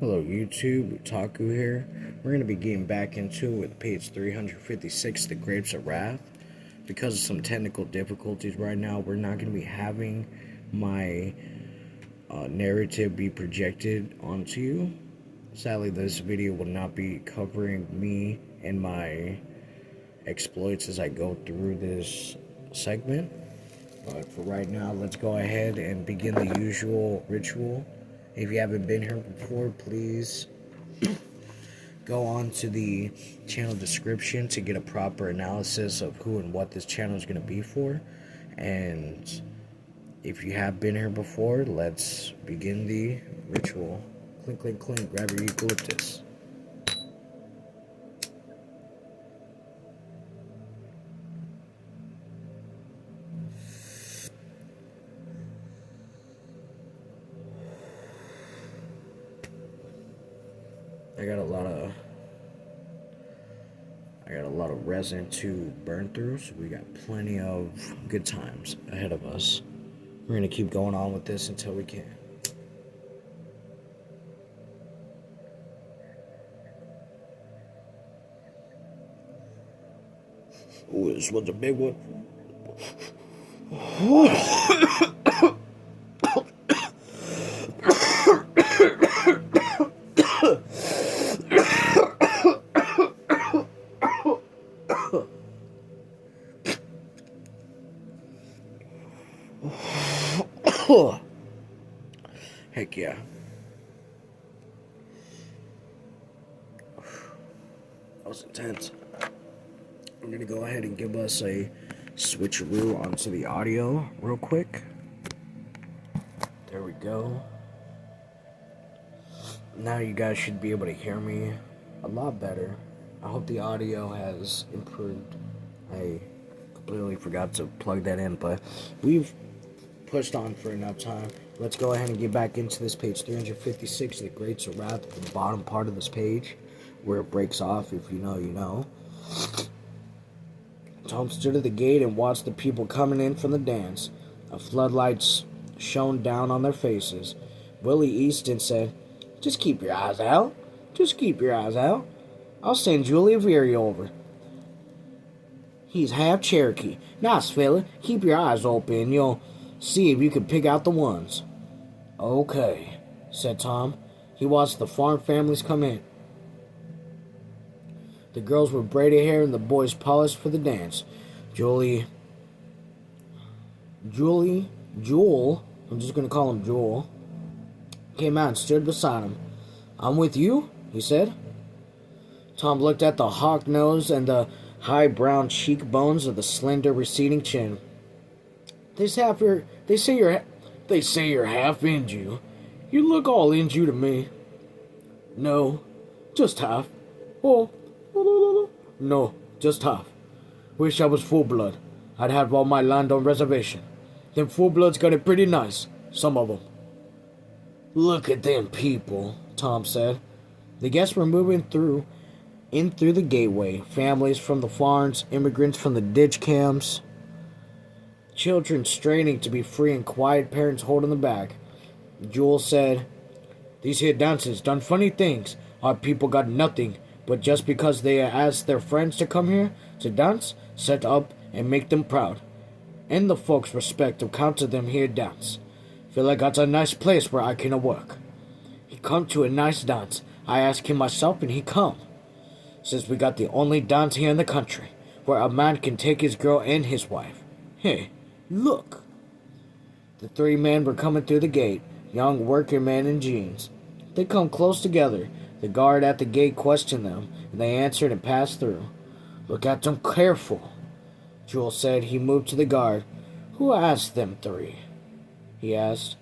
Hello YouTube, Otaku here. We're going to be getting back into it with page 356, The Grapes of Wrath. Because of some technical difficulties right now, we're not going to be having my narrative be projected onto you. Sadly, this video will not be covering me and my exploits as I go through this segment. But for right now, let's go ahead and begin the usual ritual. If you haven't been here before, please go on to the channel description to get a proper analysis of who and what this channel is going to be for. And if you have been here before, let's begin the ritual. Clink, clink, clink. Grab your eucalyptus. I got a lot of resin to burn through, so we got plenty of good times ahead of us. We're gonna keep going on with this until we can. Oh, this was a big one. Heck yeah. That was intense. I'm gonna go ahead and give us a switcheroo onto the audio real quick. There we go. Now you guys should be able to hear me a lot better. I hope the audio has improved. I completely forgot to plug that in, but we've pushed on for enough time. Let's go ahead and get back into this page 356, The Grapes of Wrath, at the bottom part of this page, where it breaks off. If you know, you know. Tom stood at the gate and watched the people coming in from the dance. A floodlights shone down on their faces. Willie Easton said, "Just keep your eyes out. Just keep your eyes out. I'll send Julia Veery over. He's half Cherokee. Nice fella. Keep your eyes open. You'll see if you can pick out the ones." "Okay," said Tom. He watched the farm families come in. The girls were braided hair and the boys polished for the dance. Joel, I'm just going to call him Joel, came out and stood beside him. "I'm with you," he said. Tom looked at the hawk nose and the high brown cheekbones of the slender receding chin. They say you're half Inju. You look all Inju to me." "No, just half." "Oh, no, just half. Wish I was full blood. I'd have all my land on reservation. Them full bloods got it pretty nice, some of them." "Look at them people," Tom said. The guests were moving in through the gateway. Families from the farms, immigrants from the ditch camps, children straining to be free and quiet, parents holding them back. Joel said, "These here dances done funny things. Our people got nothing, but just because they asked their friends to come here to dance, set up and make them proud. And the folks respect to come to them here dance. Feel like that's a nice place where I can work. He come to a nice dance. I ask him myself and he come. Says we got the only dance here in the country, where a man can take his girl and his wife. Hey, look." The three men were coming through the gate, young working men in jeans. They come close together. The guard at the gate questioned them, and they answered and passed through. "Look at them careful," Joel said. He moved to the guard. "Who asked them three?" he asked.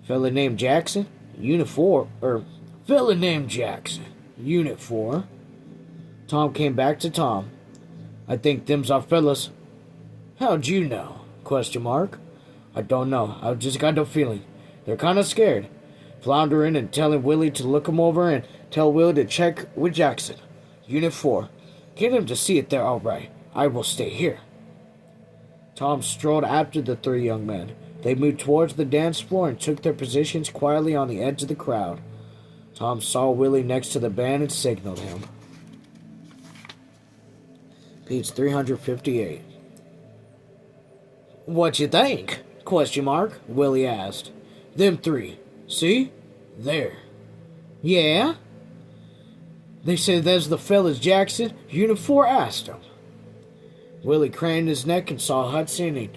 "Fella named Jackson, Unit 4, Fella named Jackson, Unit 4. Tom came back to Tom. "I think them's our fellas." "How'd you know?" Question mark. "I don't know. I've just got a feeling. They're kind of scared. Floundering and telling Willie to look him over and tell Will to check with Jackson. Unit 4. Get him to see if they're all right. I will stay here." Tom strolled after the three young men. They moved towards the dance floor and took their positions quietly on the edge of the crowd. Tom saw Willie next to the bed and signaled him. Page 358. "What you think?" Willie asked. "Them three. See? There." "Yeah?" "They said there's the fellas Jackson, Unit 4 asked him." Willie craned his neck and saw Hudson and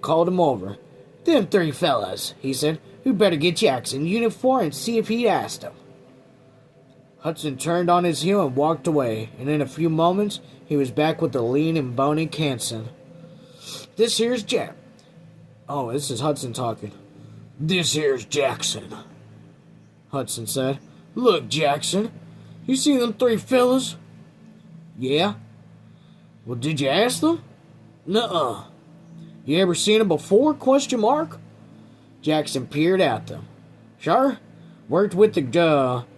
called him over. "Them three fellas," he said. "We better get Jackson, Unit 4, and see if he asked him." Hudson turned on his heel and walked away, and in a few moments he was back with the lean and bony Canson. "This here's Jack." Oh, this is Hudson talking. "This here's Jackson," Hudson said. "Look, Jackson, you see them three fellas?" "Yeah." "Well, did you ask them?" "Nuh-uh." "You ever seen them before?" Jackson peered at them. "Sure. Worked with the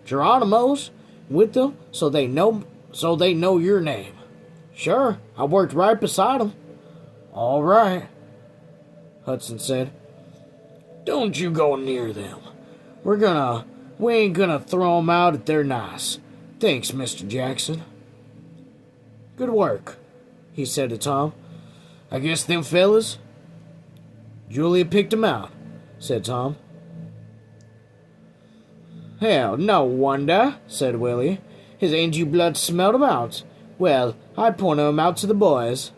Geronimos with them, so they know your name." "Sure. I worked right beside them." "All right," Hudson said. "Don't you go near them. We ain't gonna throw them out if they're nice. Thanks, Mr. Jackson." "Good work," he said to Tom. "I guess them fellas?" "Julia picked them out," said Tom. "Hell, no wonder," said Willie. "His Angie blood smelled 'em out. Well, I pointed 'em out to the boys."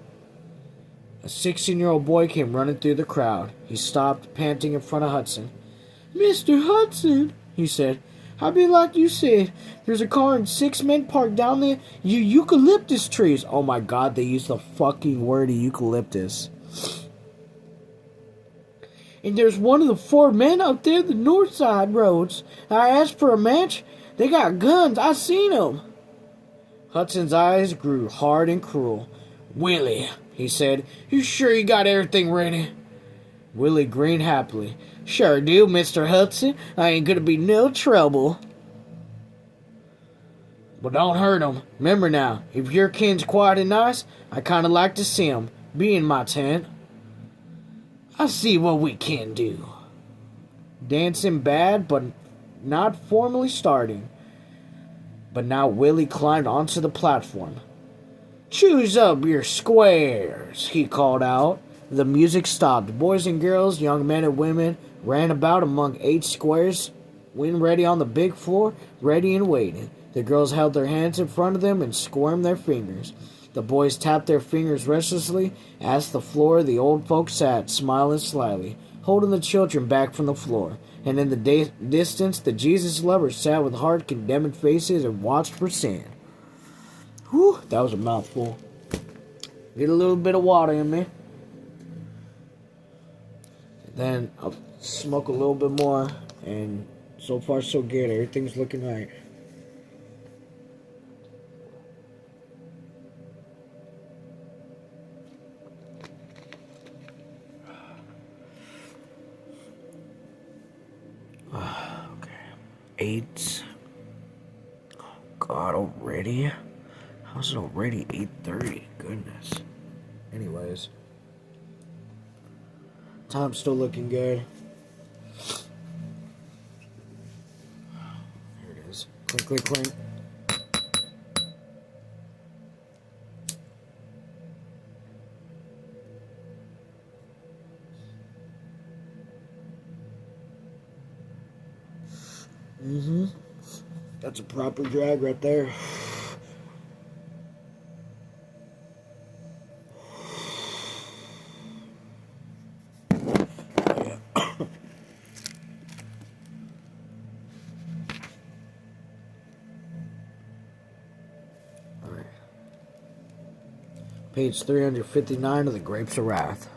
A 16-year-old boy came running through the crowd. He stopped, panting in front of Hudson. "Mr. Hudson," he said, "I be like you said. There's a car and 6 men parked down there. Eucalyptus trees." Oh my God, they used the fucking word eucalyptus. "And there's one of the 4 men up there the north side roads. I asked for a match. They got guns. I seen them." Hudson's eyes grew hard and cruel. "Willie," he said, "you sure you got everything ready?" Willie grinned happily. "Sure do, Mr. Hudson. I ain't gonna be no trouble." "But don't hurt 'em. Remember now, if your kin's quiet and nice, I kinda like to see 'em be in my tent." "I see what we can do." Dancing bad, but not formally starting. But now Willie climbed onto the platform. "Choose up your squares," he called out. The music stopped. Boys and girls, young men and women, ran about among 8 squares, when ready on the big floor, ready and waiting. The girls held their hands in front of them and squirmed their fingers. The boys tapped their fingers restlessly. As the floor, the old folks sat, smiling slyly, holding the children back from the floor. And in the distance, the Jesus lovers sat with heart-condemning faces and watched for sin. Whew, that was a mouthful. Get a little bit of water in me. Then I'll smoke a little bit more, and so far so good. Everything's looking right. Okay. 8. Oh God, already? How's it already 8:30? Goodness. Anyways. Time's still looking good. Here it is. Clink, clink, clink. That's a proper drag right there. Page 359 of The Grapes of Wrath.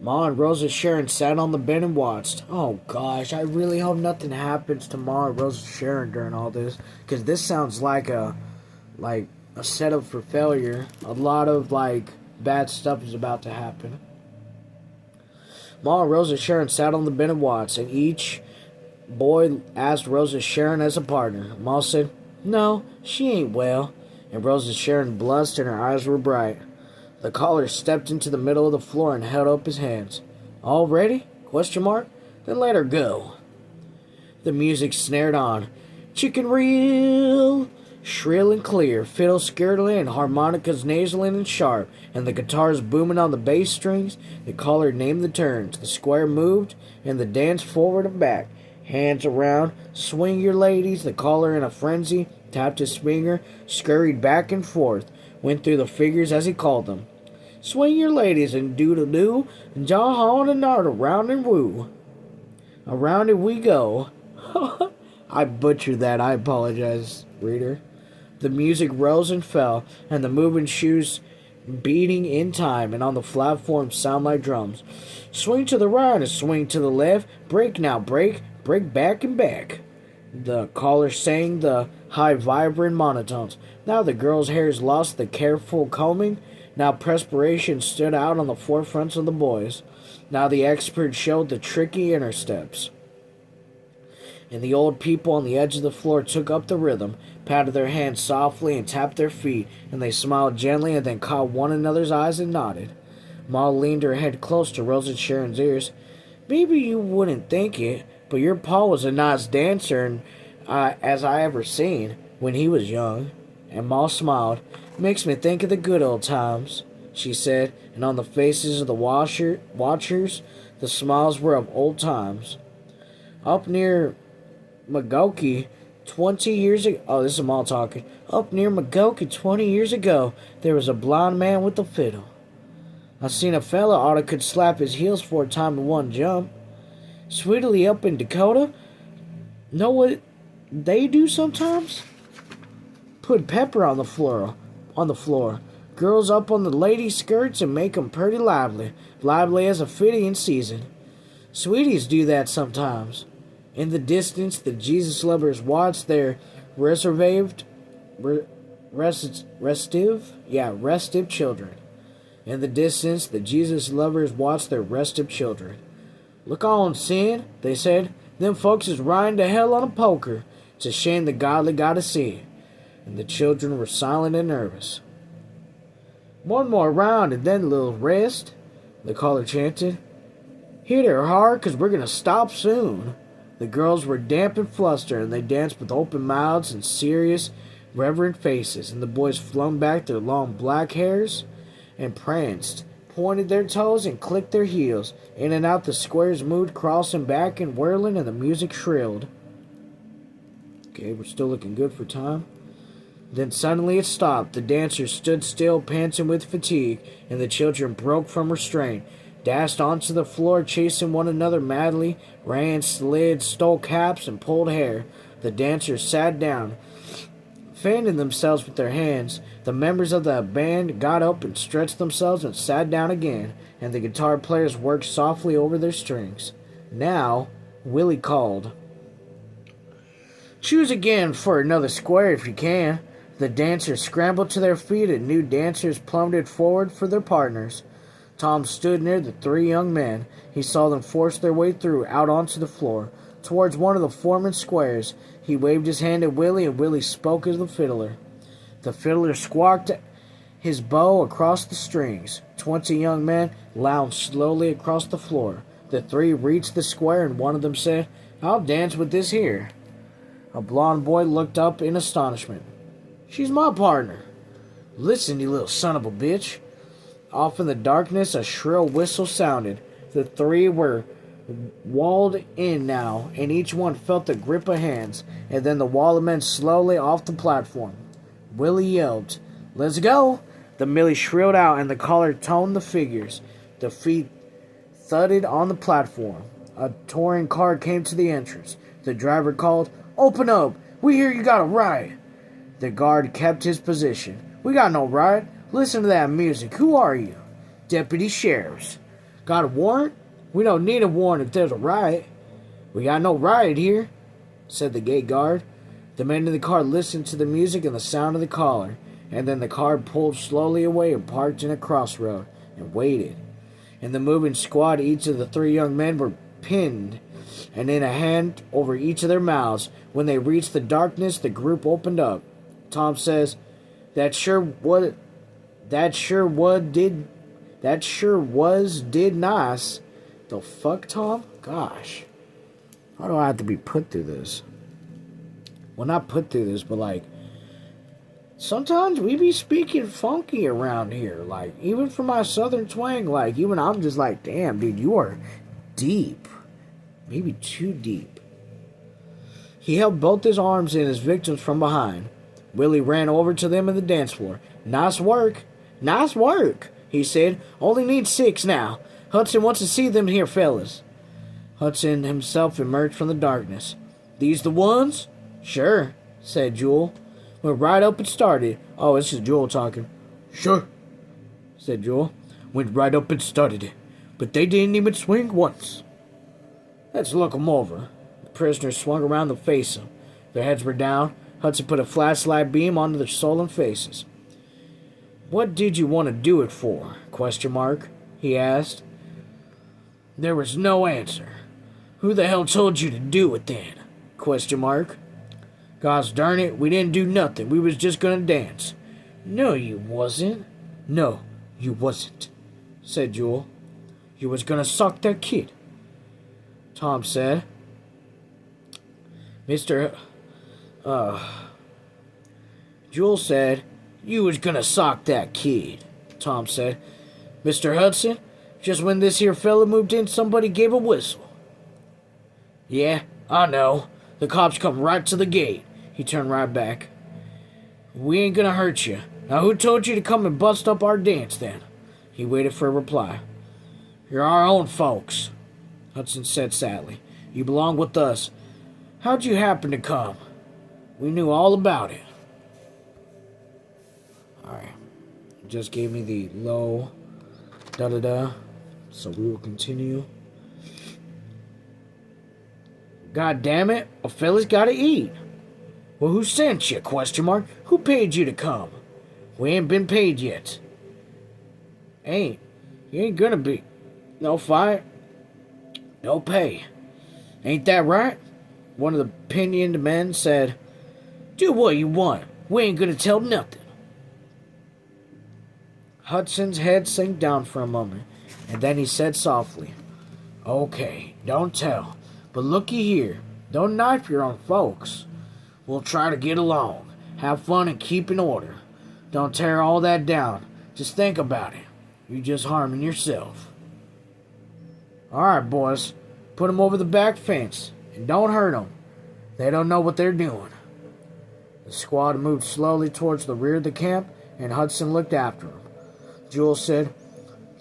Ma and Rosa Sharon sat on the bed and watched. Oh gosh, I really hope nothing happens to Ma and Rosa Sharon during all this, because this sounds like a setup for failure. A lot of bad stuff is about to happen. Ma and Rosa Sharon sat on the bed and watched, and each boy asked Rosa Sharon as a partner. Ma said, "No, she ain't well," and Rosa Sharon blushed and her eyes were bright. The caller stepped into the middle of the floor and held up his hands. "All ready? Question mark? Then let her go." The music snared on. Chicken reel! Shrill and clear, fiddle skirtling and harmonicas nasally and sharp, and the guitars booming on the bass strings. The caller named the turns. The square moved, and the dance forward and back. Hands around, swing your ladies. The caller in a frenzy tapped his finger, scurried back and forth, went through the figures as he called them. Swing your ladies and doodle-doo, and jaw on and nard around and woo. Around it we go. I butchered that. I apologize, reader. The music rose and fell, and the moving shoes beating in time, and on the platform sound like drums. Swing to the right and swing to the left. Break now, break back and back. The caller sang the high, vibrant monotones. Now the girl's hairs lost the careful combing. Now perspiration stood out on the forefronts of the boys. Now the expert showed the tricky inner steps. And the old people on the edge of the floor took up the rhythm, patted their hands softly and tapped their feet, and they smiled gently and then caught one another's eyes and nodded. Ma leaned her head close to Rose and Sharon's ears. Maybe you wouldn't think it, but your pa was a nice dancer as I ever seen when he was young. And Ma smiled. Makes me think of the good old times, she said, and on the faces of the watchers, the smiles were of old times. Up near Magoki, 20 years ago... Oh, this is Ma talking. Up near Magoki 20 years ago, there was a blind man with a fiddle. I seen a fella oughta could slap his heels 4 times in one jump. Sweetly up in Dakota, know what they do sometimes? Put pepper on the floor. Girls up on the ladies' skirts and make 'em pretty lively as a fitty in season. Sweeties do that sometimes. In the distance, the Jesus lovers watch their restive children. In the distance, the Jesus lovers watch their restive children. Look on, sin, they said. Them folks is riding to hell on a poker. It's a shame the godly gotta see it. And the children were silent and nervous. One more round and then a little rest, the caller chanted. Hit her hard, 'cause we're gonna stop soon. The girls were damp and flustered, and they danced with open mouths and serious, reverent faces, and the boys flung back their long black hairs and pranced, pointed their toes and clicked their heels. In and out the squares moved, crossing back and whirling, and the music shrilled. Okay, we're still looking good for time. Then suddenly it stopped. The dancers stood still, panting with fatigue, and the children broke from restraint, dashed onto the floor, chasing one another madly, ran, slid, stole caps, and pulled hair. The dancers sat down, fanning themselves with their hands. The members of the band got up and stretched themselves and sat down again, and the guitar players worked softly over their strings. Now, Willie called. Choose again for another square if you can. The dancers scrambled to their feet and new dancers plummeted forward for their partners. Tom stood near the 3 young men. He saw them force their way through, out onto the floor, towards one of the foreman squares. He waved his hand at Willie, and Willie spoke as the fiddler. The fiddler squawked his bow across the strings. 20 young men lounged slowly across the floor. The 3 reached the square, and one of them said, I'll dance with this here. A blond boy looked up in astonishment. She's my partner. Listen, you little son of a bitch. Off in the darkness, a shrill whistle sounded. The 3 were walled in now, and each one felt the grip of hands, and then the wall of men slowly off the platform. Willie yelled, Let's go! The Millie shrilled out, and the caller toned the figures. The feet thudded on the platform. A touring car came to the entrance. The driver called, Open up! We hear you got a ride! The guard kept his position. We got no ride. Listen to that music. Who are you? Deputy sheriffs. Got a warrant? We don't need a warrant if there's a riot. We got no riot here, said the gate guard. The men in the car listened to the music and the sound of the caller, and then the car pulled slowly away and parked in a crossroad and waited. In the moving squad, each of the 3 young men were pinned, and in a hand over each of their mouths. When they reached the darkness, the group opened up. Tom says, That sure was did nice. The fuck, Tom? Gosh. How do I have to be put through this? Well, not put through this, but like, sometimes we be speaking funky around here. Like, even for my southern twang, like, even I'm just like, damn, dude, you are deep. Maybe too deep. He held both his arms in his victims from behind. Willie ran over to them on the dance floor. Nice work. Nice work, he said. Only need 6 now. Hudson wants to see them here, fellas. Hudson himself emerged from the darkness. These the ones? Sure, said Jewel. Went right up and started. Oh, this is Jewel talking. Sure, said Jewel. Went right up and started it. But they didn't even swing once. Let's look 'em over. The prisoners swung around to face him. Their heads were down. Hudson put a flashlight beam onto their sullen faces. What did you want to do it for? ? He asked. There was no answer. Who the hell told you to do it then? ? Gosh darn it, we didn't do nothing. We was just gonna dance. No, you wasn't. No, you wasn't, said Jewel. You was gonna sock that kid. Tom said. Jewel said, you was gonna sock that kid. Tom said. Mr. Hudson, just when this here fella moved in, somebody gave a whistle. Yeah, I know. The cops come right to the gate. He turned right back. We ain't gonna hurt you. Now who told you to come and bust up our dance then? He waited for a reply. You're our own folks, Hudson said sadly. You belong with us. How'd you happen to come? We knew all about it. Alright. Just gave me the low da-da-da. So we will continue. God damn it, a fella's gotta eat. Well, who sent you? ? Who paid you to come? We ain't been paid yet. You ain't gonna be. No fight. No pay. Ain't that right? One of the pinioned men said, do what you want. We ain't gonna tell nothing. Hudson's head sank down for a moment, and then he said softly, okay, don't tell. But looky here, don't knife your own folks. We'll try to get along, have fun, and keep in order. Don't tear all that down. Just think about it. You're just harming yourself. All right, boys. Put 'em over the back fence, and don't hurt 'em. They don't know what they're doing. The squad moved slowly towards the rear of the camp, and Hudson looked after him. Jewel said,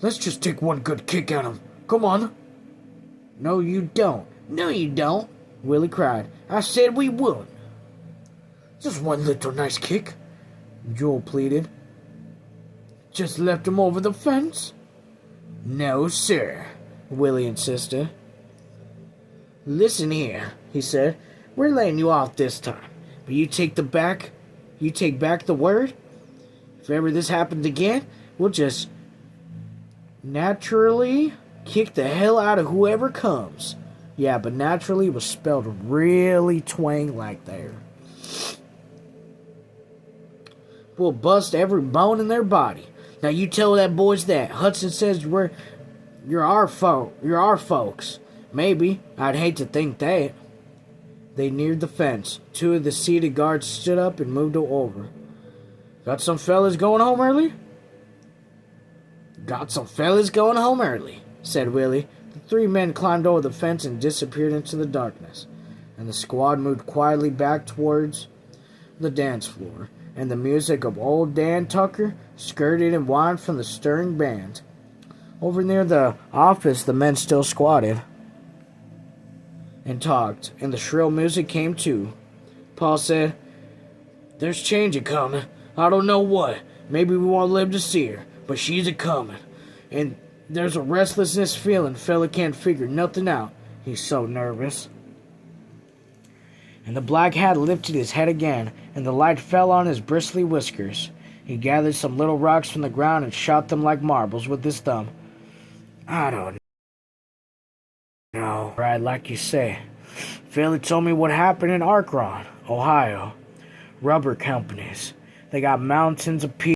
let's just take one good kick at 'em. Come on. No, you don't. No, you don't, Willie cried. I said we would. Just one little nice kick, Jewel pleaded. Just left him over the fence? No, sir, Willie insisted. Listen here, he said. We're laying you off this time, but you take back the word? If ever this happens again, we'll just naturally kick the hell out of whoever comes. Yeah, but naturally was spelled really twang like there. We'll bust every bone in their body. Now you tell that boys that. Hudson says you're our folks. Maybe. I'd hate to think that. They neared the fence. 2 of the seated guards stood up and moved over. Got some fellas going home early? Got some fellas going home early, said Willie. The 3 men climbed over the fence and disappeared into the darkness, and the squad moved quietly back towards the dance floor, and the music of old Dan Tucker skirted and whined from the stirring band. Over near the office, the men still squatted and talked, and the shrill music came too. Paul said, there's change a-coming. I don't know what. Maybe we won't live to see her, but she's a-coming. And there's a restlessness feeling fella can't figure nothing out. He's so nervous. And the black hat lifted his head again, and the light fell on his bristly whiskers. He gathered some little rocks from the ground and shot them like marbles with his thumb. I don't know, right, like you say. Philly told me what happened in Akron, Ohio. Rubber companies. They got mountains of people.